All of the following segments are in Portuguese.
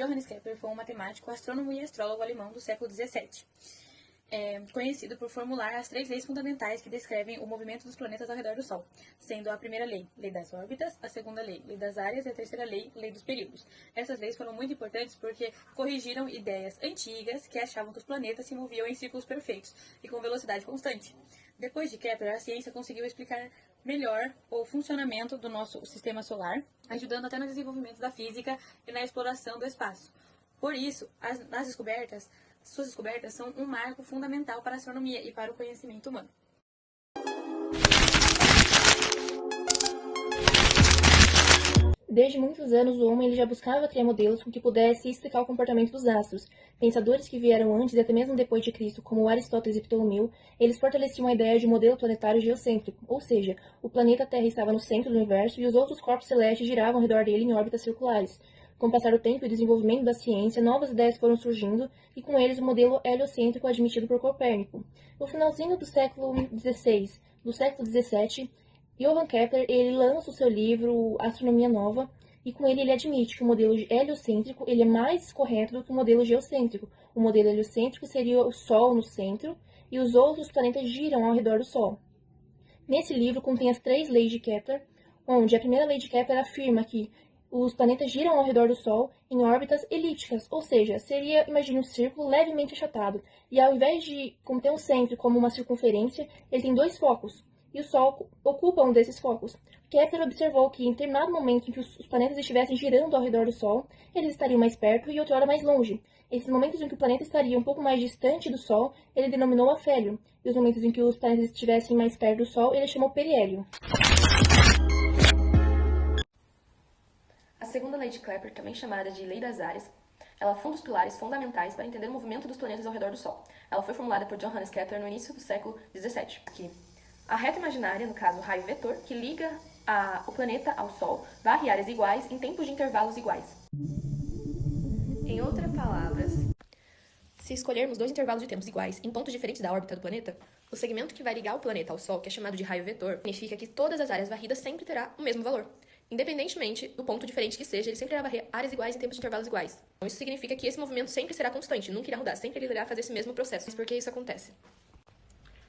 Johannes Kepler foi um matemático, astrônomo e astrólogo alemão do século XVII, conhecido por formular as 3 leis fundamentais que descrevem o movimento dos planetas ao redor do Sol, sendo a primeira lei, lei das órbitas, a segunda lei, lei das áreas, e a terceira lei, lei dos períodos. Essas leis foram muito importantes porque corrigiram ideias antigas que achavam que os planetas se moviam em círculos perfeitos e com velocidade constante. Depois de Kepler, a ciência conseguiu explicar melhor o funcionamento do nosso sistema solar, ajudando até no desenvolvimento da física e na exploração do espaço. Por isso, suas descobertas são um marco fundamental para a astronomia e para o conhecimento humano. Desde muitos anos, o homem já buscava criar modelos com que pudesse explicar o comportamento dos astros. Pensadores que vieram antes e até mesmo depois de Cristo, como Aristóteles e Ptolomeu, eles fortaleciam a ideia de um modelo planetário geocêntrico, ou seja, o planeta Terra estava no centro do universo e os outros corpos celestes giravam ao redor dele em órbitas circulares. Com o passar do tempo e o desenvolvimento da ciência, novas ideias foram surgindo e com eles o modelo heliocêntrico admitido por Copérnico. No finalzinho do século XVI, do século XVII, Johann Kepler ele lança o seu livro Astronomia Nova e com ele admite que o modelo heliocêntrico ele é mais correto do que o modelo geocêntrico. O modelo heliocêntrico seria o Sol no centro e os outros planetas giram ao redor do Sol. Nesse livro contém as 3 leis de Kepler, onde a primeira lei de Kepler afirma que os planetas giram ao redor do Sol em órbitas elípticas, ou seja, imagine um círculo levemente achatado, e ao invés de conter um centro como uma circunferência, ele tem 2 focos, e o Sol ocupa um desses focos. Kepler observou que em determinado momento em que os planetas estivessem girando ao redor do Sol, eles estariam mais perto e outrora mais longe. Esses momentos em que o planeta estaria um pouco mais distante do Sol, ele denominou afélio, e os momentos em que os planetas estivessem mais perto do Sol, ele chamou periélio. A segunda lei de Kepler, também chamada de Lei das Áreas, ela foi um dos pilares fundamentais para entender o movimento dos planetas ao redor do Sol. Ela foi formulada por Johannes Kepler no início do século XVII, que a reta imaginária, no caso o raio vetor, que liga o planeta ao Sol, varre áreas iguais em tempos de intervalos iguais. Em outras palavras, se escolhermos 2 intervalos de tempos iguais em pontos diferentes da órbita do planeta, o segmento que vai ligar o planeta ao Sol, que é chamado de raio vetor, significa que todas as áreas varridas sempre terá o mesmo valor. Independentemente do ponto diferente que seja, ele sempre irá varrer áreas iguais em tempos de intervalos iguais. Então, isso significa que esse movimento sempre será constante, nunca irá mudar, sempre ele irá fazer esse mesmo processo. Mas por que isso acontece?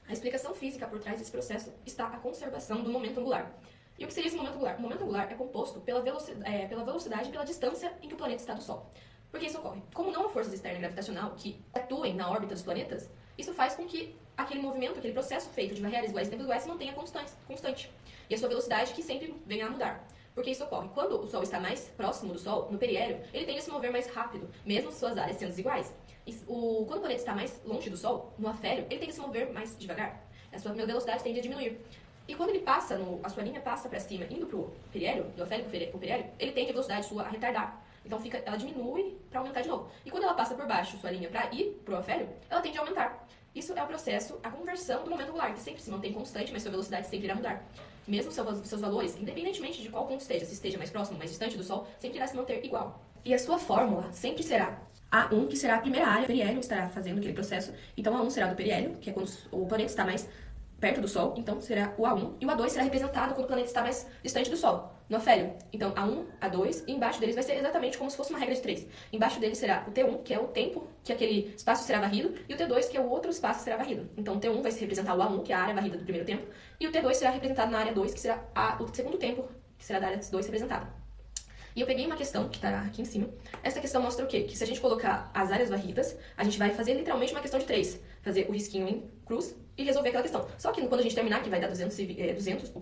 A explicação física por trás desse processo está a conservação do momento angular. E o que seria esse momento angular? O momento angular é composto pela velocidade e pela distância em que o planeta está do Sol. Por que isso ocorre? Como não há forças externas gravitacionais que atuem na órbita dos planetas, isso faz com que aquele movimento, aquele processo feito de varrer áreas iguais em tempos iguais se mantenha constante. E a sua velocidade que sempre venha a mudar. Por que isso ocorre? Quando o Sol está mais próximo do Sol, no periélio, ele tende a se mover mais rápido, mesmo suas áreas sendo iguais. Quando o planeta está mais longe do Sol, no afélio, ele tende a se mover mais devagar. A sua velocidade tende a diminuir. E quando ele passa, a sua linha passa para cima, indo para o periélio, do afélio para o periélio, ele tende a velocidade sua a retardar. Então ela diminui para aumentar de novo. E quando ela passa por baixo, sua linha para ir para o afélio, ela tende a aumentar. Isso é o processo, a conversão do momento angular, que sempre se mantém constante, mas sua velocidade sempre irá mudar. Mesmo seus valores, independentemente de qual ponto esteja, se esteja mais próximo ou mais distante do Sol, sempre irá se manter igual. E a sua fórmula sempre será A1, que será a primeira área, o periélio estará fazendo aquele processo. Então A1 será do periélio, que é quando o planeta está mais perto do Sol, então será o A1. E o A2 será representado quando o planeta está mais distante do Sol, no afélio. Então A1, A2, e embaixo deles vai ser exatamente como se fosse uma regra de 3. Embaixo deles será o T1, que é o tempo que aquele espaço será varrido, e o T2, que é o outro espaço que será varrido. Então o T1 vai se representar o A1, que é a área varrida do primeiro tempo, e o T2 será representado na área 2, que será o segundo tempo, que será da área 2 representada. E eu peguei uma questão, que está aqui em cima. Essa questão mostra o quê? Que se a gente colocar as áreas varridas, a gente vai fazer literalmente uma questão de 3. Fazer o risquinho em cruz e resolver aquela questão. Só que quando a gente terminar, que vai dar 200 a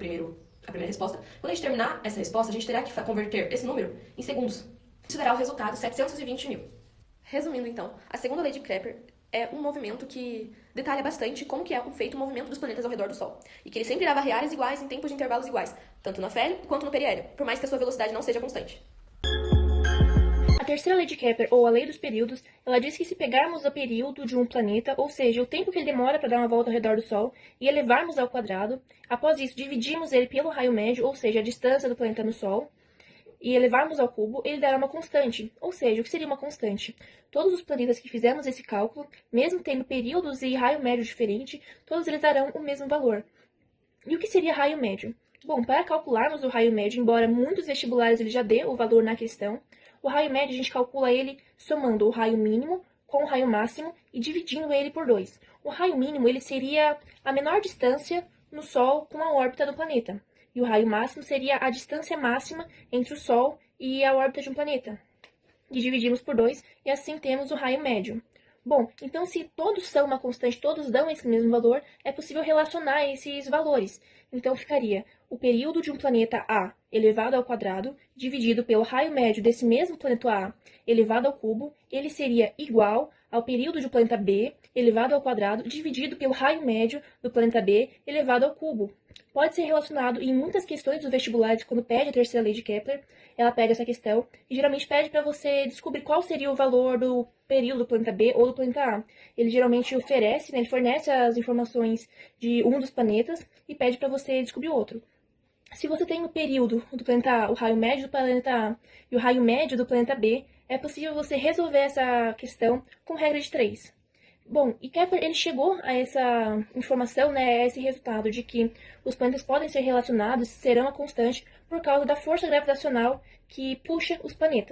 primeira resposta, quando a gente terminar essa resposta, a gente terá que converter esse número em segundos. Isso dará o resultado 720 mil. Resumindo, então, a segunda lei de Kepler é um movimento que detalha bastante como que é feito o movimento dos planetas ao redor do Sol. E que ele sempre irá varrer áreas iguais em tempos de intervalos iguais, tanto no afélio quanto no periélio, por mais que a sua velocidade não seja constante. A terceira lei de Kepler, ou a lei dos períodos, ela diz que se pegarmos o período de um planeta, ou seja, o tempo que ele demora para dar uma volta ao redor do Sol, e elevarmos ao quadrado, após isso dividirmos ele pelo raio médio, ou seja, a distância do planeta no Sol, e elevarmos ao cubo, ele dará uma constante. Ou seja, o que seria uma constante? Todos os planetas que fizermos esse cálculo, mesmo tendo períodos e raio médio diferente, todos eles darão o mesmo valor. E o que seria raio médio? Bom, para calcularmos o raio médio, embora muitos vestibulares ele já dê o valor na questão, o raio médio a gente calcula ele somando o raio mínimo com o raio máximo e dividindo ele por 2. O raio mínimo ele seria a menor distância no Sol com a órbita do planeta. E o raio máximo seria a distância máxima entre o Sol e a órbita de um planeta. E dividimos por 2 e assim temos o raio médio. Bom, então se todos são uma constante, todos dão esse mesmo valor, é possível relacionar esses valores. Então ficaria o período de um planeta A elevado ao quadrado, dividido pelo raio médio desse mesmo planeta A elevado ao cubo, ele seria igual ao período de um planeta B elevado ao quadrado, dividido pelo raio médio do planeta B elevado ao cubo. Pode ser relacionado em muitas questões dos vestibulares, quando pede a terceira lei de Kepler, ela pega essa questão e geralmente pede para você descobrir qual seria o valor do período do planeta B ou do planeta A. Ele geralmente oferece, né, ele fornece as informações de um dos planetas e pede para você descobrir outro. Se você tem o período do planeta A, o raio médio do planeta A e o raio médio do planeta B, é possível você resolver essa questão com regra de 3. Bom, e Kepler ele chegou a essa informação, né, a esse resultado de que os planetas podem ser relacionados, serão a constante, por causa da força gravitacional que puxa os planetas.